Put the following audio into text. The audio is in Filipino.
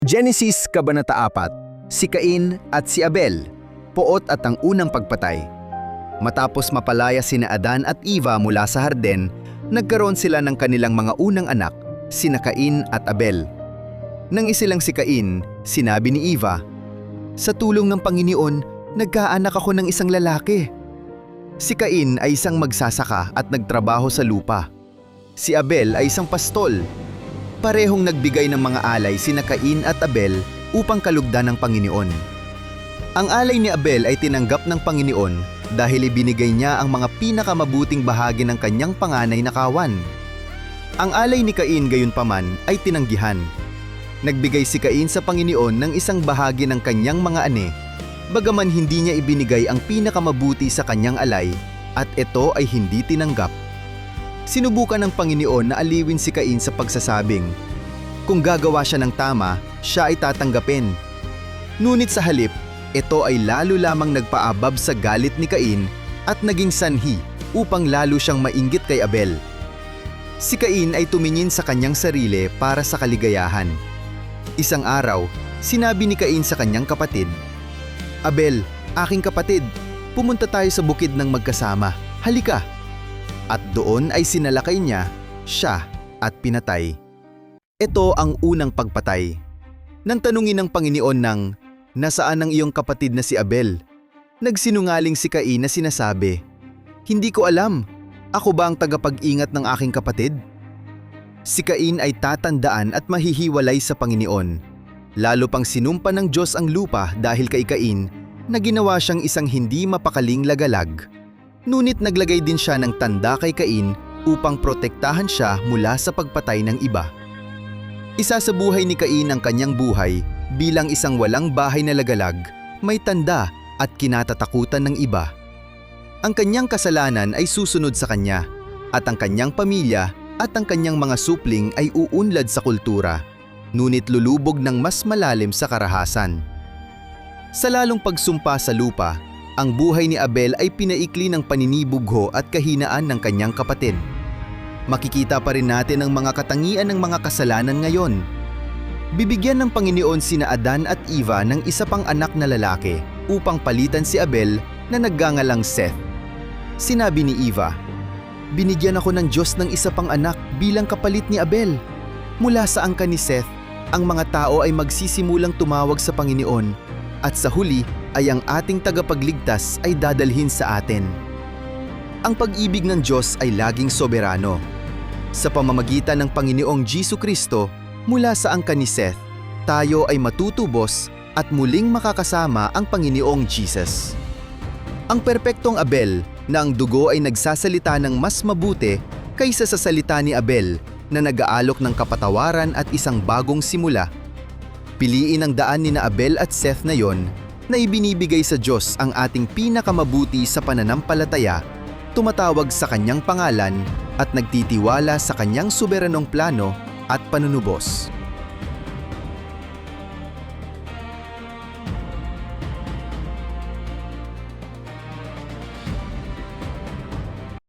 Genesis Kabanata 4, si Cain at si Abel, poot at ang unang pagpatay. Matapos mapalaya sina Adan at Eva mula sa harden, nagkaroon sila ng kanilang mga unang anak, sina Cain at Abel. Nang isilang si Cain, sinabi ni Eva, "Sa tulong ng Panginoon, nagkaanak ako ng isang lalaki." Si Cain ay isang magsasaka at nagtrabaho sa lupa. Si Abel ay isang pastol. Parehong nagbigay ng mga alay sina Cain at Abel upang kalugdan ng Panginoon. Ang alay ni Abel ay tinanggap ng Panginoon dahil ibinigay niya ang mga pinakamabuting bahagi ng kanyang panganay na kawan. Ang alay ni Cain gayunpaman ay tinanggihan. Nagbigay si Cain sa Panginoon ng isang bahagi ng kanyang mga ane, bagaman hindi niya ibinigay ang pinakamabuti sa kanyang alay at ito ay hindi tinanggap. Sinubukan ng Panginoon na aliwin si Cain sa pagsasabing, kung gagawa siya ng tama, siya ay tatanggapin. Ngunit sa halip, ito ay lalo lamang nagpaabab sa galit ni Cain at naging sanhi upang lalo siyang mainggit kay Abel. Si Cain ay tumingin sa kanyang sarili para sa kaligayahan. Isang araw, sinabi ni Cain sa kanyang kapatid, "Abel, aking kapatid, pumunta tayo sa bukid ng magkasama. Halika." At doon ay sinalakay niya siya at pinatay. Ito ang unang pagpatay. Nang tanungin ng Panginoon ng, "Nasaan ang iyong kapatid na si Abel?" Nagsinungaling si Cain na sinasabi, "Hindi ko alam. Ako ba ang tagapag-ingat ng aking kapatid?" Si Cain ay tatandaan at mahihiwalay sa Panginoon. Lalo pang sinumpa ng Diyos ang lupa dahil kay Cain na ginawa siyang isang hindi mapakaling lagalag. Ngunit naglagay din siya ng tanda kay Cain upang protektahan siya mula sa pagpatay ng iba. Isa sa buhay ni Cain ang kanyang buhay bilang isang walang bahay na lagalag, may tanda at kinatatakutan ng iba. Ang kanyang kasalanan ay susunod sa kanya, at ang kanyang pamilya at ang kanyang mga supling ay uunlad sa kultura, ngunit lulubog ng mas malalim sa karahasan. Sa lalong pagsumpa sa lupa, ang buhay ni Abel ay pinaikli ng paninibugho at kahinaan ng kanyang kapatid. Makikita pa rin natin ang mga katangian ng mga kasalanan ngayon. Bibigyan ng Panginoon sina Adan at Eva ng isa pang anak na lalaki upang palitan si Abel na nagngangalang Seth. Sinabi ni Eva, "Binigyan ako ng Diyos ng isa pang anak bilang kapalit ni Abel." Mula sa angkan ni Seth, ang mga tao ay magsisimulang tumawag sa Panginoon at sa huli ay ang ating tagapagligtas ay dadalhin sa atin. Ang pag-ibig ng Diyos ay laging soberano. Sa pamamagitan ng Panginoong Jesucristo, mula sa angkan ni Seth, tayo ay matutubos at muling makakasama ang Panginoong Jesus. Ang perpektong Abel na ang dugo ay nagsasalita ng mas mabuti kaysa sa salita ni Abel na nag-aalok ng kapatawaran at isang bagong simula. Piliin ang daan ni na Abel at Seth na yon na ibinibigay sa Diyos ang ating pinakamabuti sa pananampalataya, tumatawag sa kanyang pangalan at nagtitiwala sa kanyang soberanong plano at panunubos.